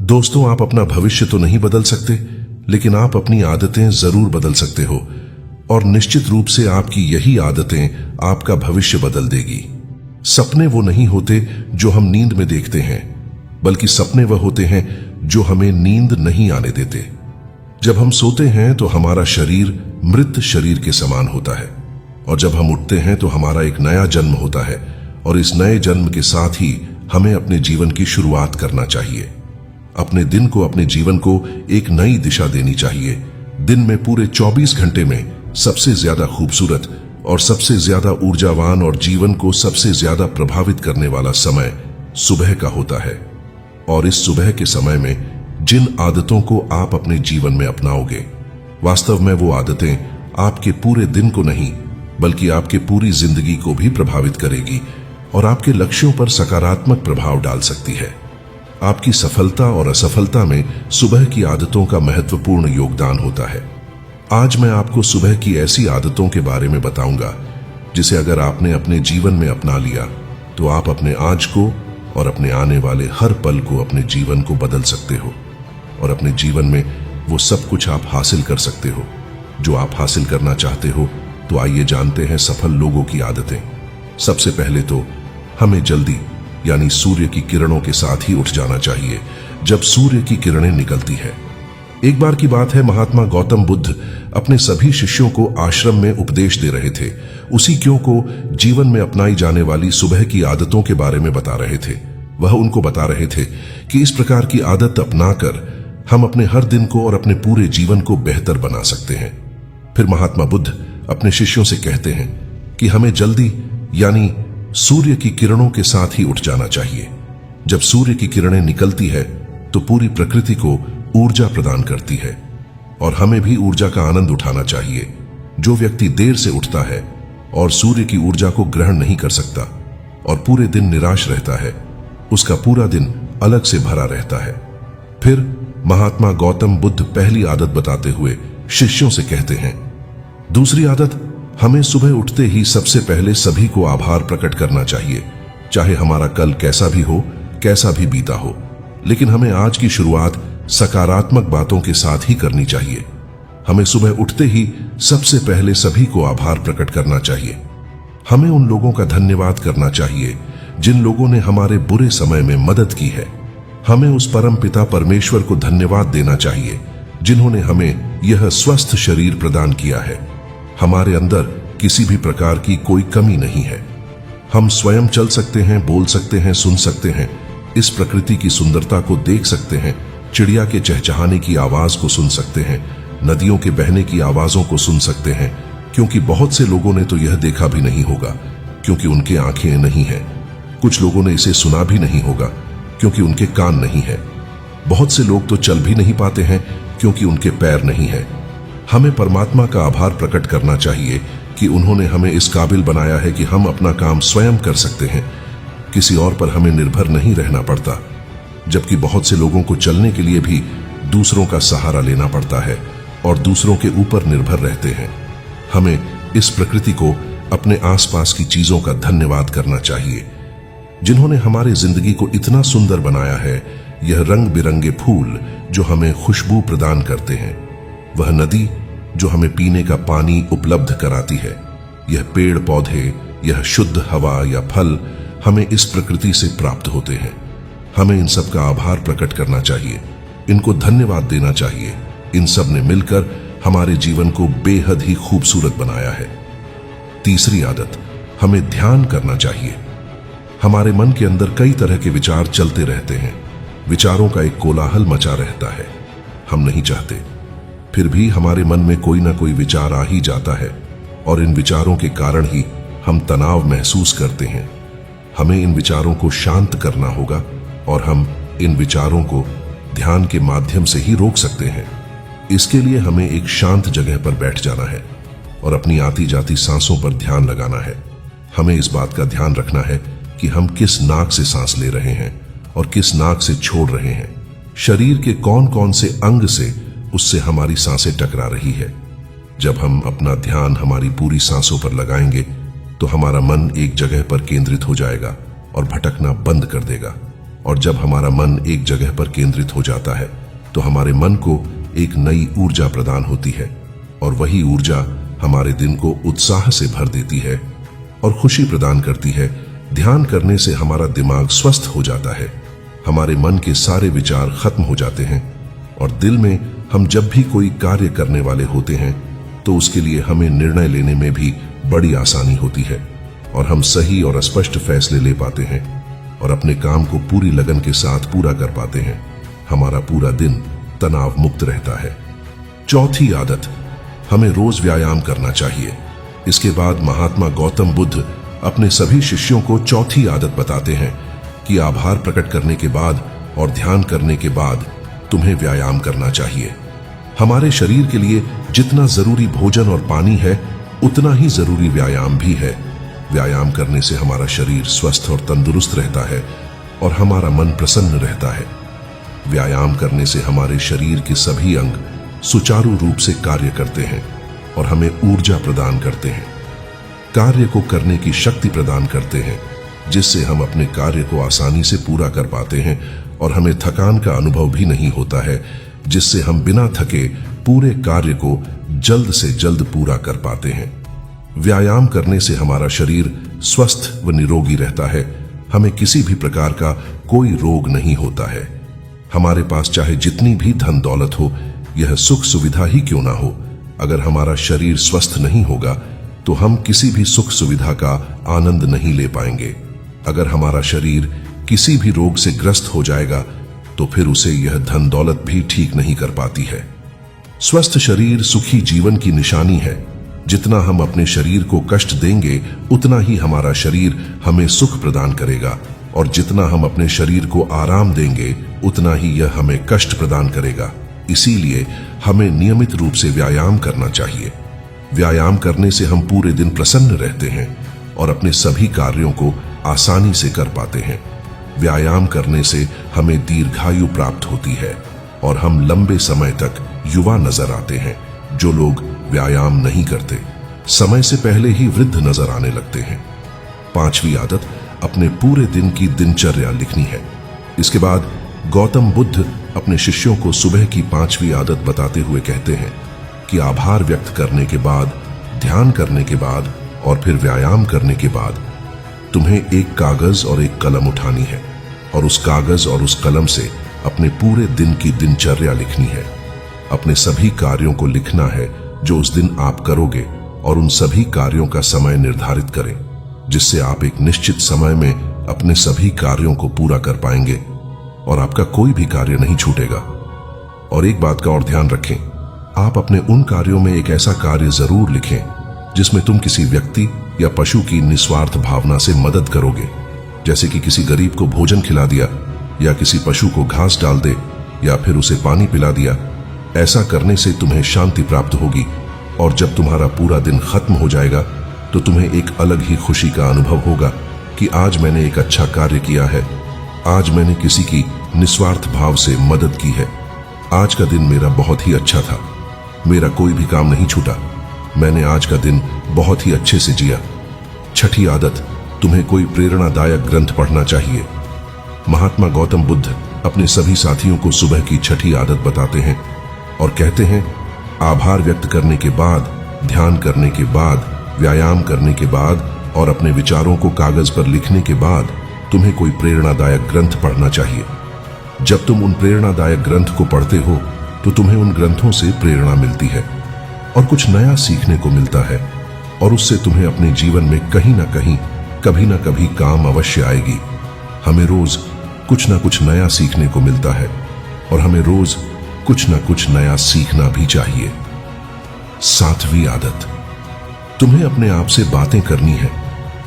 दोस्तों, आप अपना भविष्य तो नहीं बदल सकते, लेकिन आप अपनी आदतें जरूर बदल सकते हो और निश्चित रूप से आपकी यही आदतें आपका भविष्य बदल देगी। सपने वो नहीं होते जो हम नींद में देखते हैं, बल्कि सपने वह होते हैं जो हमें नींद नहीं आने देते। जब हम सोते हैं तो हमारा शरीर मृत शरीर के समान होता है, और जब हम उठते हैं तो हमारा एक नया जन्म होता है, और इस नए जन्म के साथ ही हमें अपने जीवन की शुरुआत करना चाहिए। अपने दिन को, अपने जीवन को एक नई दिशा देनी चाहिए। दिन में पूरे 24 घंटे में सबसे ज्यादा खूबसूरत और सबसे ज्यादा ऊर्जावान और जीवन को सबसे ज्यादा प्रभावित करने वाला समय सुबह का होता है। और इस सुबह के समय में जिन आदतों को आप अपने जीवन में अपनाओगे, वास्तव में वो आदतें आपके पूरे दिन को नहीं, बल्कि आपके पूरी जिंदगी को भी प्रभावित करेगी और आपके लक्ष्यों पर सकारात्मक प्रभाव डाल सकती है। आपकी सफलता और असफलता में सुबह की आदतों का महत्वपूर्ण योगदान होता है। आज मैं आपको सुबह की ऐसी आदतों के बारे में बताऊंगा जिसे अगर आपने अपने जीवन में अपना लिया तो आप अपने आज को और अपने आने वाले हर पल को, अपने जीवन को बदल सकते हो और अपने जीवन में वो सब कुछ आप हासिल कर सकते हो जो आप हासिल करना चाहते हो। तो आइए जानते हैं सफल लोगों की आदतें। सबसे पहले तो हमें जल्दी यानी सूर्य की किरणों के साथ ही उठ जाना चाहिए जब सूर्य की किरणें निकलती है। एक बार की बात है, महात्मा गौतम बुद्ध अपने सभी शिष्यों को आश्रम में उपदेश दे रहे थे। उसी क्यों को जीवन में अपनाई जाने वाली सुबह की आदतों के बारे में बता रहे थे। वह उनको बता रहे थे कि इस प्रकार की आदत अपनाकर हम अपने हर दिन को और अपने पूरे जीवन को बेहतर बना सकते हैं। फिर महात्मा बुद्ध अपने शिष्यों से कहते हैं कि हमें जल्दी यानी सूर्य की किरणों के साथ ही उठ जाना चाहिए। जब सूर्य की किरणें निकलती है तो पूरी प्रकृति को ऊर्जा प्रदान करती है और हमें भी ऊर्जा का आनंद उठाना चाहिए। जो व्यक्ति देर से उठता है और सूर्य की ऊर्जा को ग्रहण नहीं कर सकता और पूरे दिन निराश रहता है, उसका पूरा दिन अलग से भरा रहता है। फिर महात्मा गौतम बुद्ध पहली आदत बताते हुए शिष्यों से कहते हैं, दूसरी आदत, हमें सुबह उठते ही सबसे पहले सभी को आभार प्रकट करना चाहिए। चाहे हमारा कल कैसा भी हो, कैसा भी बीता हो, लेकिन हमें आज की शुरुआत सकारात्मक बातों के साथ ही करनी चाहिए। हमें सुबह उठते ही सबसे पहले सभी को आभार प्रकट करना चाहिए। हमें उन लोगों का धन्यवाद करना चाहिए जिन लोगों ने हमारे बुरे समय में मदद की है। हमें उस परम पिता परमेश्वर को धन्यवाद देना चाहिए जिन्होंने हमें यह स्वस्थ शरीर प्रदान किया है। हमारे अंदर किसी भी प्रकार की कोई कमी नहीं है। हम स्वयं चल सकते हैं, बोल सकते हैं, सुन सकते हैं, इस प्रकृति की सुंदरता को देख सकते हैं, चिड़िया के चहचहाने की आवाज को सुन सकते हैं, नदियों के बहने की आवाजों को सुन सकते हैं, क्योंकि बहुत से लोगों ने तो यह देखा भी नहीं होगा क्योंकि उनके आंखें नहीं हैं। कुछ लोगों ने इसे सुना भी नहीं होगा क्योंकि उनके कान नहीं है। बहुत से लोग तो चल भी नहीं पाते हैं क्योंकि उनके पैर नहीं है। हमें परमात्मा का आभार प्रकट करना चाहिए कि उन्होंने हमें इस काबिल बनाया है कि हम अपना काम स्वयं कर सकते हैं। किसी और पर हमें निर्भर नहीं रहना पड़ता, जबकि बहुत से लोगों को चलने के लिए भी दूसरों का सहारा लेना पड़ता है और दूसरों के ऊपर निर्भर रहते हैं। हमें इस प्रकृति को, अपने आसपास की चीजों का धन्यवाद करना चाहिए जिन्होंने हमारी जिंदगी को इतना सुंदर बनाया है। यह रंग बिरंगे फूल जो हमें खुशबू प्रदान करते हैं, वह नदी जो हमें पीने का पानी उपलब्ध कराती है, यह पेड़ पौधे, यह शुद्ध हवा या फल हमें इस प्रकृति से प्राप्त होते हैं। हमें इन सब का आभार प्रकट करना चाहिए, इनको धन्यवाद देना चाहिए। इन सब ने मिलकर हमारे जीवन को बेहद ही खूबसूरत बनाया है। तीसरी आदत, हमें ध्यान करना चाहिए। हमारे मन के अंदर कई तरह के विचार चलते रहते हैं। विचारों का एक कोलाहल मचा रहता है। हम नहीं चाहते, फिर भी हमारे मन में कोई ना कोई विचार आ ही जाता है और इन विचारों के कारण ही हम तनाव महसूस करते हैं। हमें इन विचारों को शांत करना होगा और हम इन विचारों को ध्यान के माध्यम से ही रोक सकते हैं। इसके लिए हमें एक शांत जगह पर बैठ जाना है और अपनी आती जाती सांसों पर ध्यान लगाना है। हमें इस बात का ध्यान रखना है कि हम किस नाक से सांस ले रहे हैं और किस नाक से छोड़ रहे हैं। शरीर के कौन कौन से अंग से उससे हमारी सांसें टकरा रही है। जब हम अपना ध्यान हमारी पूरी सांसों पर लगाएंगे तो हमारा मन एक जगह पर केंद्रित हो जाएगा और भटकना बंद कर देगा और जब हमारा मन एक जगह पर केंद्रित हो जाता है तो हमारे मन को एक नई ऊर्जा प्रदान होती है और वही ऊर्जा हमारे दिन को उत्साह से भर देती है और खुशी प्रदान करती है। ध्यान करने से हमारा दिमाग स्वस्थ हो जाता है, हमारे मन के सारे विचार खत्म हो जाते हैं और दिल में हम जब भी कोई कार्य करने वाले होते हैं तो उसके लिए हमें निर्णय लेने में भी बड़ी आसानी होती है और हम सही और स्पष्ट फैसले ले पाते हैं और अपने काम को पूरी लगन के साथ पूरा कर पाते हैं। हमारा पूरा दिन तनाव मुक्त रहता है। चौथी आदत, हमें रोज व्यायाम करना चाहिए। इसके बाद महात्मा गौतम बुद्ध अपने सभी शिष्यों को चौथी आदत बताते हैं कि आभार प्रकट करने के बाद और ध्यान करने के बाद तुम्हें व्यायाम करना चाहिए। हमारे शरीर के लिए जितना जरूरी भोजन और पानी है उतना ही जरूरी व्यायाम भी है। व्यायाम करने से हमारा शरीर स्वस्थ और तंदुरुस्त रहता है और हमारा मन प्रसन्न रहता है। व्यायाम करने से हमारे शरीर के सभी अंग सुचारू रूप से कार्य करते हैं और हमें ऊर्जा प्रदान करते हैं, कार्य को करने की शक्ति प्रदान करते हैं, जिससे हम अपने कार्य को आसानी से पूरा कर पाते हैं और हमें थकान का अनुभव भी नहीं होता है, जिससे हम बिना थके पूरे कार्य को जल्द से जल्द पूरा कर पाते हैं। व्यायाम करने से हमारा शरीर स्वस्थ व निरोगी रहता है, हमें किसी भी प्रकार का कोई रोग नहीं होता है। हमारे पास चाहे जितनी भी धन दौलत हो, यह सुख सुविधा ही क्यों ना हो, अगर हमारा शरीर स्वस्थ नहीं होगा तो हम किसी भी सुख सुविधा का आनंद नहीं ले पाएंगे। अगर हमारा शरीर किसी भी रोग से ग्रस्त हो जाएगा तो फिर उसे यह धन दौलत भी ठीक नहीं कर पाती है। स्वस्थ शरीर सुखी जीवन की निशानी है। जितना हम अपने शरीर को कष्ट देंगे उतना ही हमारा शरीर हमें सुख प्रदान करेगा और जितना हम अपने शरीर को आराम देंगे उतना ही यह हमें कष्ट प्रदान करेगा। इसीलिए हमें नियमित रूप से व्यायाम करना चाहिए। व्यायाम करने से हम पूरे दिन प्रसन्न रहते हैं और अपने सभी कार्यों को आसानी से कर पाते हैं। व्यायाम करने से हमें दीर्घायु प्राप्त होती है और हम लंबे समय तक युवा नजर आते हैं। जो लोग व्यायाम नहीं करते समय से पहले ही वृद्ध नजर आने लगते हैं। पांचवी आदत, अपने पूरे दिन की दिनचर्या लिखनी है। इसके बाद गौतम बुद्ध अपने शिष्यों को सुबह की पांचवी आदत बताते हुए कहते हैं कि आभार व्यक्त करने के बाद, ध्यान करने के बाद और फिर व्यायाम करने के बाद तुम्हें एक कागज और एक कलम उठानी है और उस कागज और उस कलम से अपने पूरे दिन की दिनचर्या लिखनी है। अपने सभी कार्यों को लिखना है जो उस दिन आप करोगे और उन सभी कार्यों का समय निर्धारित करें, जिससे आप एक निश्चित समय में अपने सभी कार्यों को पूरा कर पाएंगे और आपका कोई भी कार्य नहीं छूटेगा। और एक बात का और ध्यान रखें, आप अपने उन कार्यों में एक ऐसा कार्य जरूर लिखें जिसमें तुम किसी व्यक्ति या पशु की निस्वार्थ भावना से मदद करोगे, जैसे कि किसी गरीब को भोजन खिला दिया या किसी पशु को घास डाल दे या फिर उसे पानी पिला दिया। ऐसा करने से तुम्हें शांति प्राप्त होगी और जब तुम्हारा पूरा दिन खत्म हो जाएगा तो तुम्हें एक अलग ही खुशी का अनुभव होगा कि आज मैंने एक अच्छा कार्य किया है, आज मैंने किसी की निस्वार्थ भाव से मदद की है, आज का दिन मेरा बहुत ही अच्छा था, मेरा कोई भी काम नहीं छूटा, मैंने आज का दिन बहुत ही अच्छे से जिया। छठी आदत, तुम्हें कोई प्रेरणादायक ग्रंथ पढ़ना चाहिए। महात्मा गौतम बुद्ध अपने सभी साथियों को सुबह की छठी आदत बताते हैं और कहते हैं, आभार व्यक्त करने के बाद, ध्यान करने के बाद, व्यायाम करने के बाद और अपने विचारों को कागज पर लिखने के बाद तुम्हें कोई प्रेरणादायक ग्रंथ पढ़ना चाहिए। जब तुम उन प्रेरणादायक ग्रंथ को पढ़ते हो तो तुम्हें उन ग्रंथों से प्रेरणा मिलती है और कुछ नया सीखने को मिलता है और उससे तुम्हें अपने जीवन में कहीं ना कहीं, कभी ना कभी काम अवश्य आएगी। हमें रोज कुछ ना कुछ नया सीखने को मिलता है और हमें रोज कुछ ना कुछ नया सीखना भी चाहिए। सातवीं आदत, तुम्हें अपने आप से बातें करनी है।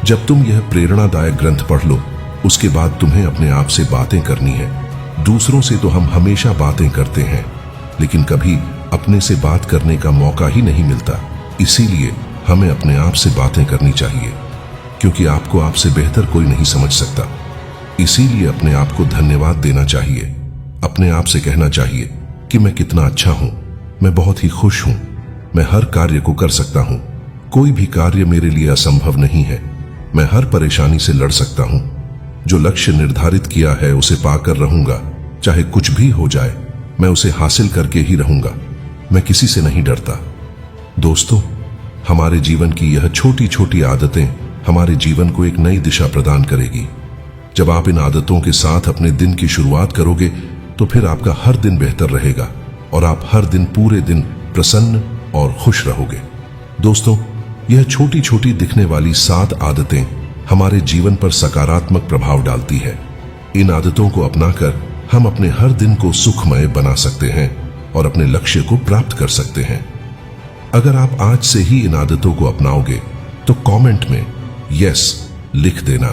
जब तुम यह प्रेरणादायक ग्रंथ पढ़ लो उसके बाद तुम्हें अपने आप से बातें करनी है। दूसरों से तो हम हमेशा बातें करते हैं लेकिन कभी अपने से बात करने का मौका ही नहीं मिलता। इसीलिए हमें अपने आप से बातें करनी चाहिए क्योंकि आपको आपसे बेहतर कोई नहीं समझ सकता। इसीलिए अपने आप को धन्यवाद देना चाहिए। अपने आप से कहना चाहिए कि मैं कितना अच्छा हूं, मैं बहुत ही खुश हूं, मैं हर कार्य को कर सकता हूं, कोई भी कार्य मेरे लिए असंभव नहीं है, मैं हर परेशानी से लड़ सकता हूं। जो लक्ष्य निर्धारित किया है उसे पाकर रहूंगा, चाहे कुछ भी हो जाए मैं उसे हासिल करके ही रहूंगा। मैं किसी से नहीं डरता। दोस्तों, हमारे जीवन की यह छोटी छोटी आदतें हमारे जीवन को एक नई दिशा प्रदान करेगी। जब आप इन आदतों के साथ अपने दिन की शुरुआत करोगे तो फिर आपका हर दिन बेहतर रहेगा और आप हर दिन पूरे दिन प्रसन्न और खुश रहोगे। दोस्तों, यह छोटी छोटी दिखने वाली 7 आदतें हमारे जीवन पर सकारात्मक प्रभाव डालती है। इन आदतों को अपनाकर हम अपने हर दिन को सुखमय बना सकते हैं और अपने लक्ष्य को प्राप्त कर सकते हैं। अगर आप आज से ही इन आदतों को अपनाओगे तो कमेंट में यस लिख देना।